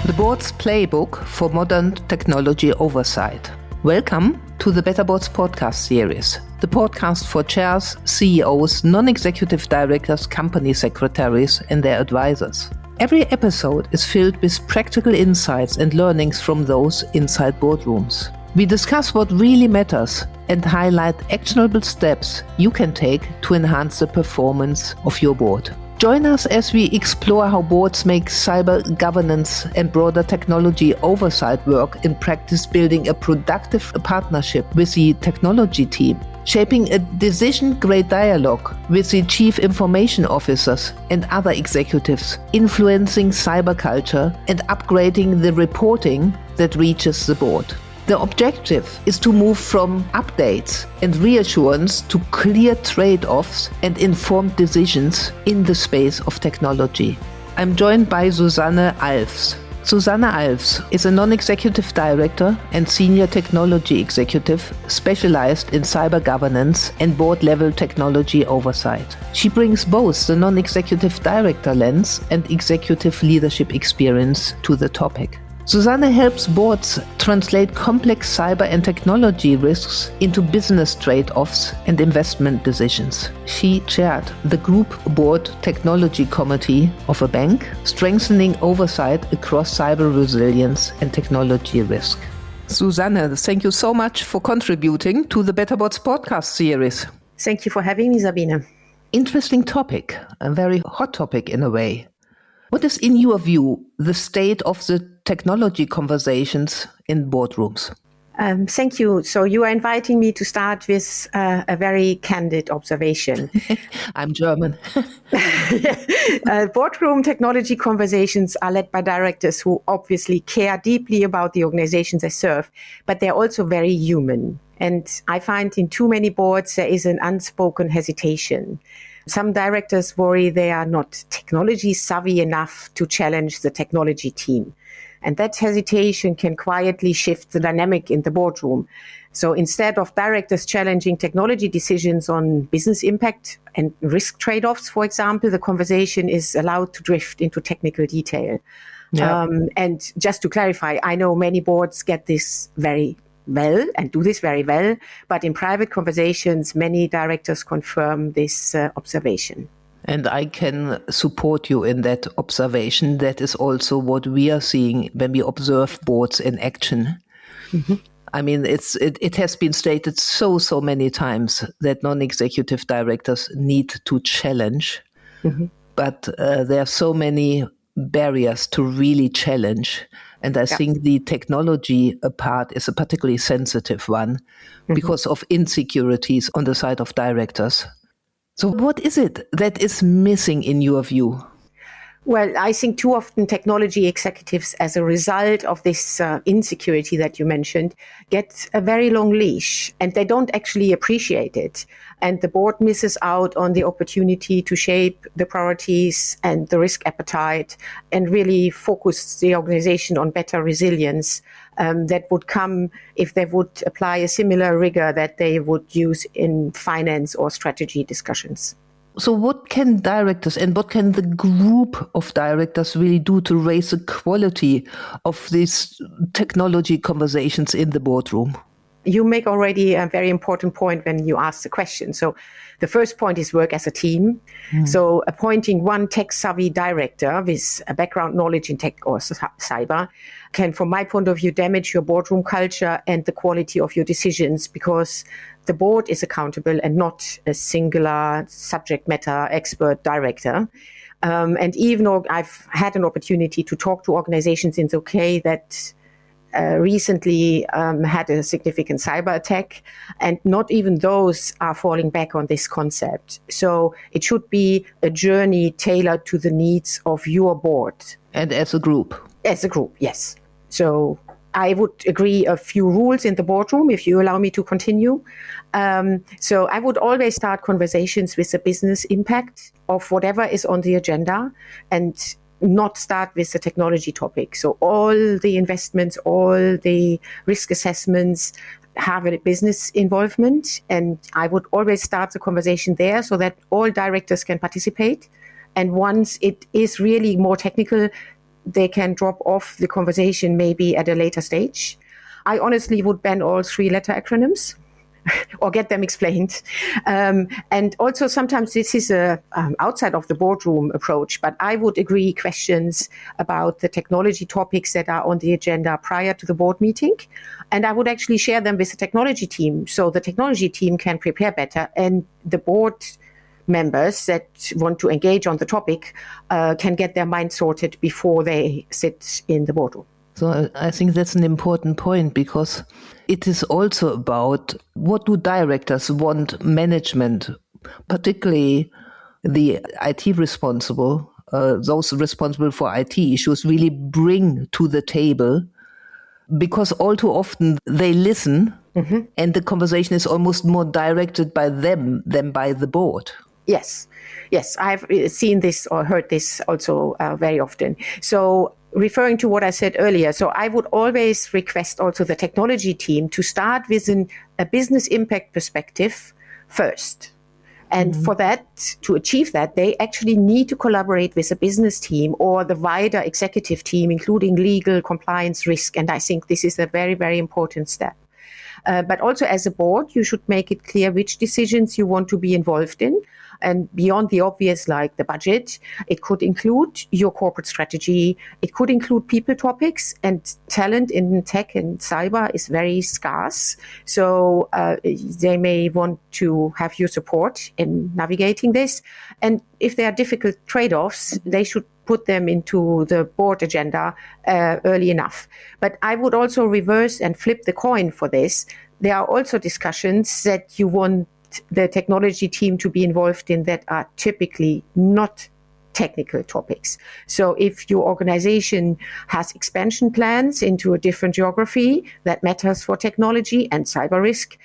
the board's playbook for modern technology oversight. Welcome to the Better Boards podcast series, the podcast for chairs, CEOs, non-executive directors, company secretaries, and their advisors. Every episode is filled with practical insights and learnings from those inside boardrooms. We discuss what really matters and highlight actionable steps you can take to enhance the performance of your board. Join us as we explore how boards make cyber governance and broader technology oversight work in practice, building a productive partnership with the technology team, shaping a decision-grade dialogue with the chief information officers and other executives, influencing cyber culture, and upgrading the reporting that reaches the board. The objective is to move from updates and reassurance to clear trade-offs and informed decisions in the space of technology. I'm joined by Susanne Alfs. Susanne Alfs is a non-executive director and senior technology executive specialized in cyber governance and board-level technology oversight. She brings both the non-executive director lens and executive leadership experience to the topic. Susanne helps boards translate complex cyber and technology risks into business trade-offs and investment decisions. She chaired the Group Board Technology Committee of a bank, strengthening oversight across cyber resilience and technology risk. Susanne, thank you so much for contributing to the Better Boards podcast series. Thank you for having me, Sabine. Interesting topic, a very hot topic in a way. What is, in your view, the state of the technology conversations in boardrooms? Thank you. So you are inviting me to start with a very candid observation. I'm German. Boardroom technology conversations are led by directors who obviously care deeply about the organizations they serve, but they're also very human. And I find in too many boards there is an unspoken hesitation. Some directors worry they are not technology savvy enough to challenge the technology team. And that hesitation can quietly shift the dynamic in the boardroom. So instead of directors challenging technology decisions on business impact and risk trade-offs, for example, the conversation is allowed to drift into technical detail. Yeah. And just to clarify, I know many boards get this very well and do this very well, but in private conversations, many directors confirm this observation. And I can support you in that observation. That is also what we are seeing when we observe boards in action. Mm-hmm. I mean, it has been stated so many times that non-executive directors need to challenge, mm-hmm. but there are so many barriers to really challenge. And I think the technology part is a particularly sensitive one because of insecurities on the side of directors. So what is it that is missing in your view? Well, I think too often technology executives, as a result of this insecurity that you mentioned, get a very long leash and they don't actually appreciate it. And the board misses out on the opportunity to shape the priorities and the risk appetite and really focus the organization on better resilience that would come if they would apply a similar rigor that they would use in finance or strategy discussions. So what can directors and what can the group of directors really do to raise the quality of these technology conversations in the boardroom? You make already a very important point when you ask the question. So the first point is work as a team. So appointing one tech-savvy director with a background knowledge in tech or cyber can, from my point of view, damage your boardroom culture and the quality of your decisions because the board is accountable and not a singular subject matter expert director. And even though I've had an opportunity to talk to organizations in the UK that recently had a significant cyber attack, and not even those are falling back on this concept. So it should be a journey tailored to the needs of your board. And as a group? As a group, yes. So I would agree a few rules in the boardroom, if you allow me to continue. So I would always start conversations with the business impact of whatever is on the agenda and not start with the technology topic. So all the investments, all the risk assessments have a business involvement. And I would always start the conversation there so that all directors can participate. And once it is really more technical, they can drop off the conversation maybe at a later stage. I honestly would ban all 3-letter acronyms or get them explained. And also sometimes this is a outside of the boardroom approach, but I would agree questions about the technology topics that are on the agenda prior to the board meeting. And I would actually share them with the technology team so the technology team can prepare better, and the board members that want to engage on the topic can get their mind sorted before they sit in the boardroom. So I think that's an important point, because it is also about what do directors want management, particularly the IT responsible, those responsible for IT issues, really bring to the table, because all too often they listen and the conversation is almost more directed by them than by the board. Yes, I've seen this or heard this also very often. So referring to what I said earlier, so I would always request also the technology team to start with a business impact perspective first. And for that, to achieve that, they actually need to collaborate with a business team or the wider executive team, including legal, compliance, risk. And I think this is a very, very important step. But also as a board, you should make it clear which decisions you want to be involved in. And beyond the obvious, like the budget, it could include your corporate strategy. It could include people topics, and talent in tech and cyber is very scarce. So they may want to have your support in navigating this. And if there are difficult trade-offs, they should put them into the board agenda early enough. But I would also reverse and flip the coin for this. There are also discussions that you want the technology team to be involved in that are typically not technical topics. So if your organization has expansion plans into a different geography that matters for technology and cyber risk,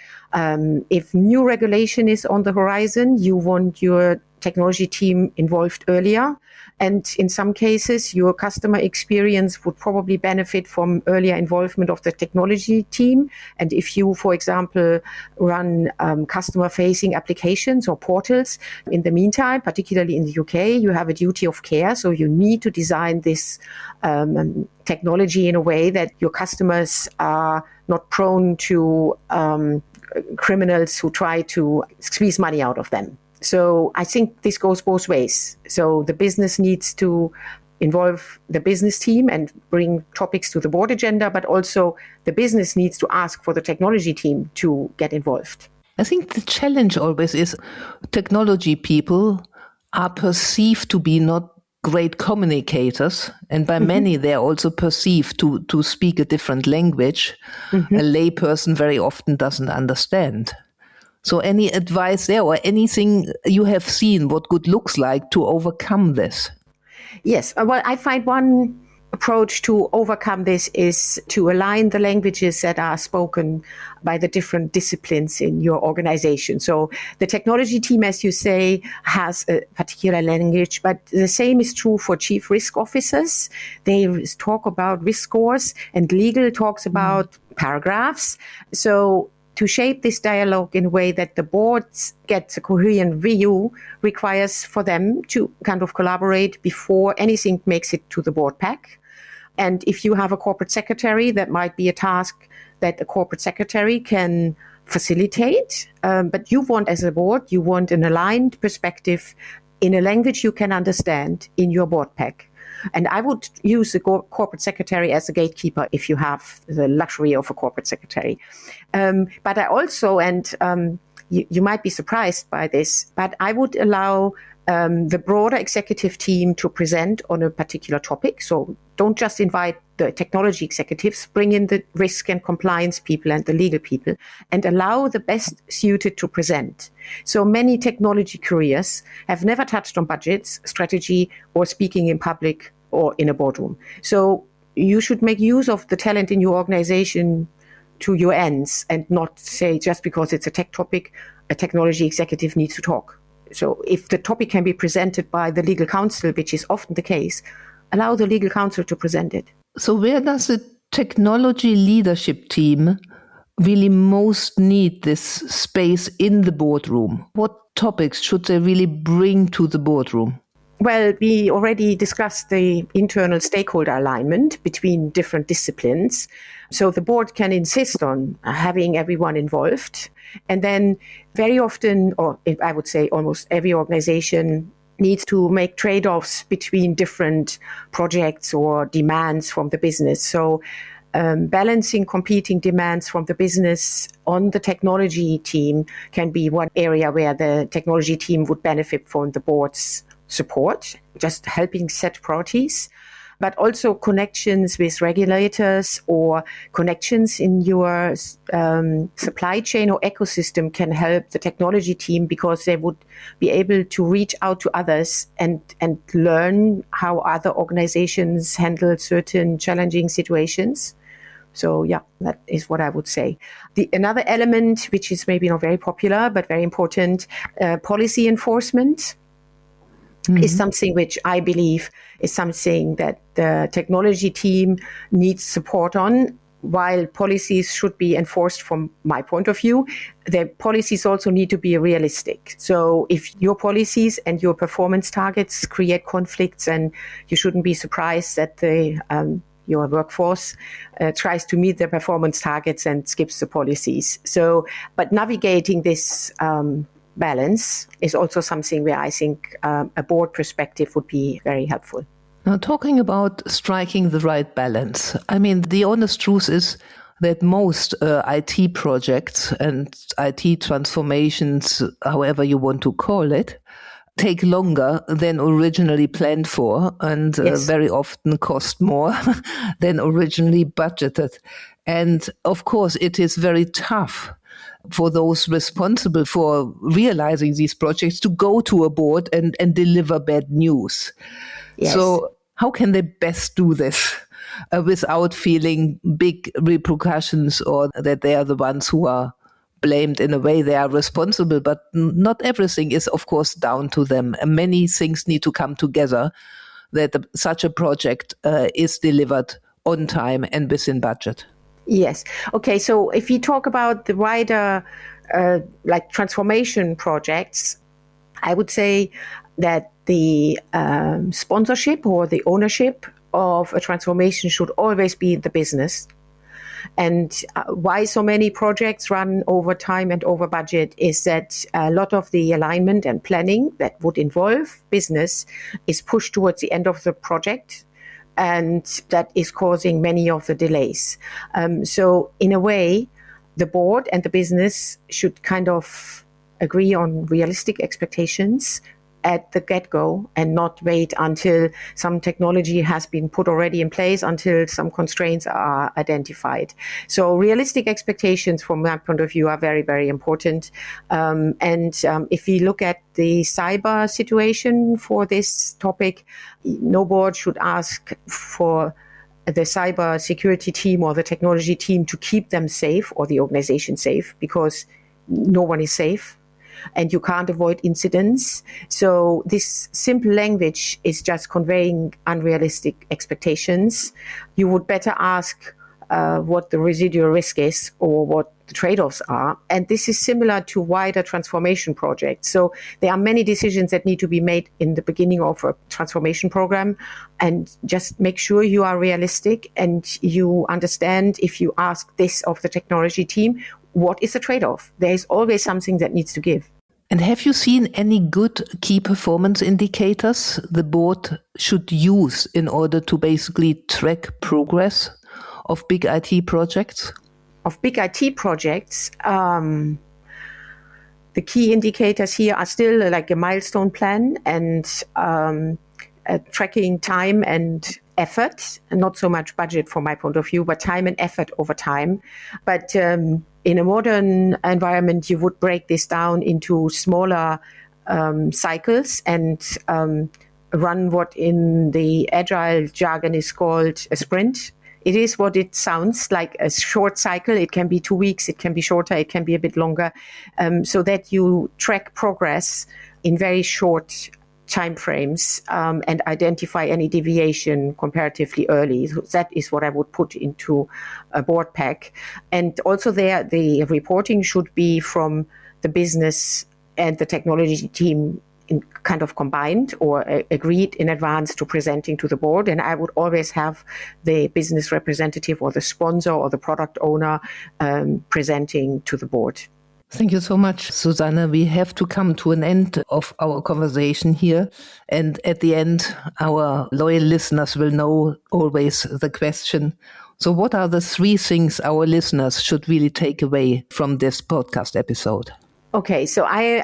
if new regulation is on the horizon, you want your technology team involved earlier. And in some cases, your customer experience would probably benefit from earlier involvement of the technology team. And if you, for example, run customer-facing applications or portals, in the meantime, particularly in the UK, you have a duty of care. So you need to design this technology in a way that your customers are not prone to criminals who try to squeeze money out of them. So I think this goes both ways. So the business needs to involve the business team and bring topics to the board agenda, but also the business needs to ask for the technology team to get involved. I think the challenge always is technology people are perceived to be not great communicators, and by many they're also perceived to speak a different language a layperson very often doesn't understand. So any advice there or anything you have seen what good looks like to overcome this? Yes, well, I find one approach to overcome this is to align the languages that are spoken by the different disciplines in your organization. So the technology team, as you say, has a particular language, but the same is true for chief risk officers. They talk about risk scores, and legal talks about paragraphs. So to shape this dialogue in a way that the boards get a coherent view requires for them to kind of collaborate before anything makes it to the board pack. And if you have a corporate secretary, that might be a task that a corporate secretary can facilitate. But you want, as a board, you want an aligned perspective in a language you can understand in your board pack. And I would use the corporate secretary as a gatekeeper if you have the luxury of a corporate secretary. But I also, and you might be surprised by this, but I would allow the broader executive team to present on a particular topic. So don't just invite the technology executives, bring in the risk and compliance people and the legal people, and allow the best suited to present. So many technology careers have never touched on budgets, strategy, or speaking in public or in a boardroom. So you should make use of the talent in your organization to your ends and not say just because it's a tech topic, a technology executive needs to talk. So if the topic can be presented by the legal counsel, which is often the case, allow the legal counsel to present it. So where does the technology leadership team really most need this space in the boardroom? What topics should they really bring to the boardroom? Well, we already discussed the internal stakeholder alignment between different disciplines. So the board can insist on having everyone involved. And then very often, or I would say almost every organization needs to make trade-offs between different projects or demands from the business. So balancing competing demands from the business on the technology team can be one area where the technology team would benefit from the board's support, just helping set priorities, but also connections with regulators or connections in your supply chain or ecosystem can help the technology team, because they would be able to reach out to others and learn how other organizations handle certain challenging situations. So yeah, that is what I would say. Another element, which is maybe not very popular but very important, policy enforcement. Is something which I believe is something that the technology team needs support on. While policies should be enforced from my point of view, the policies also need to be realistic. So if your policies and your performance targets create conflicts, and you shouldn't be surprised that your workforce tries to meet their performance targets and skips the policies. So, but navigating this balance is also something where I think a board perspective would be very helpful. Now, talking about striking the right balance, I mean, the honest truth is that most IT projects and IT transformations, however you want to call it, take longer than originally planned for, and very often cost more than originally budgeted. And of course, it is very tough for those responsible for realizing these projects to go to a board and deliver bad news. Yes. So how can they best do this without feeling big repercussions, or that they are the ones who are blamed? In a way, they are responsible, but not everything is, of course, down to them. And many things need to come together that such a project is delivered on time and within budget. Yes. Okay. So if you talk about the wider like transformation projects, I would say that the sponsorship or the ownership of a transformation should always be the business. And why so many projects run over time and over budget is that a lot of the alignment and planning that would involve business is pushed towards the end of the project. And that is causing many of the delays. So in a way, the board and the business should kind of agree on realistic expectations at the get-go, and not wait until some technology has been put already in place, until some constraints are identified. So realistic expectations from my point of view are very, very important. If we look at the cyber situation for this topic, no board should ask for the cyber security team or the technology team to keep them safe or the organization safe, because no one is safe. And you can't avoid incidents. So this simple language is just conveying unrealistic expectations. You would better ask what the residual risk is or what the trade-offs are. And this is similar to wider transformation projects. So there are many decisions that need to be made in the beginning of a transformation program, and just make sure you are realistic and you understand, if you ask this of the technology team, what is the trade-off? There is always something that needs to give. And have you seen any good key performance indicators the board should use in order to basically track progress of big IT projects? Of big IT projects, the key indicators here are still like a milestone plan and tracking time and effort, and not so much budget from my point of view, but time and effort over time. But in a modern environment, you would break this down into smaller cycles and run what in the agile jargon is called a sprint. It is what it sounds like, a short cycle. It can be 2 weeks, it can be shorter, it can be a bit longer, so that you track progress in very short time frames and identify any deviation comparatively early. So that is what I would put into a board pack. And also there, the reporting should be from the business and the technology team kind of combined or agreed in advance to presenting to the board. And I would always have the business representative or the sponsor or the product owner presenting to the board. Thank you so much, Susanne. We have to come to an end of our conversation here. And at the end, our loyal listeners will know always the question. So what are the 3 things our listeners should really take away from this podcast episode? Okay, so I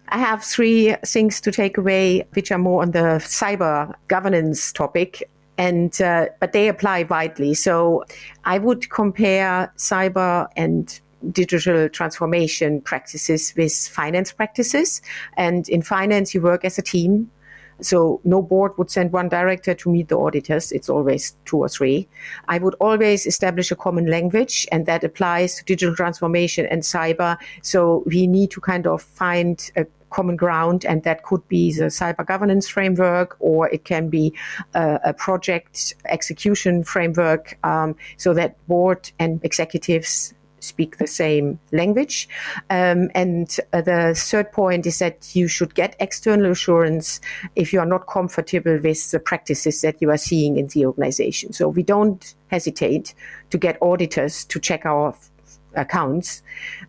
have 3 things to take away, which are more on the cyber governance topic. But they apply widely. So I would compare cyber and digital transformation practices with finance practices. And in finance, you work as a team. So no board would send one director to meet the auditors. It's always 2 or 3. I would always establish a common language, and that applies to digital transformation and cyber. So we need to kind of find a common ground, and that could be the cyber governance framework, or it can be a project execution framework, so that board and executives speak the same language. And the third point is that you should get external assurance if you are not comfortable with the practices that you are seeing in the organization. So we don't hesitate to get auditors to check our accounts,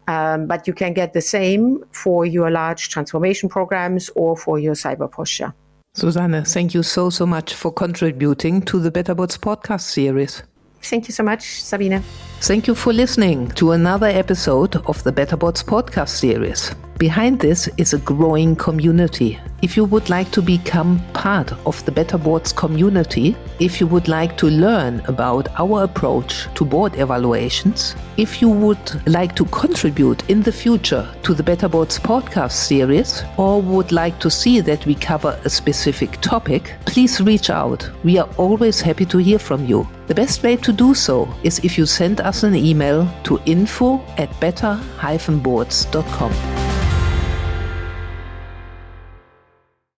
but you can get the same for your large transformation programs or for your cyber posture. Susanne, thank you so much for contributing to the BetterBots podcast series. Thank you so much, Sabine. Thank you for listening to another episode of the BetterBots podcast series. Behind this is a growing community. If you would like to become part of the BetterBots community, if you would like to learn about our approach to board evaluations, if you would like to contribute in the future to the BetterBots podcast series, or would like to see that we cover a specific topic, please reach out. We are always happy to hear from you. The best way to do so is if you send us an email to info@better-boards.com.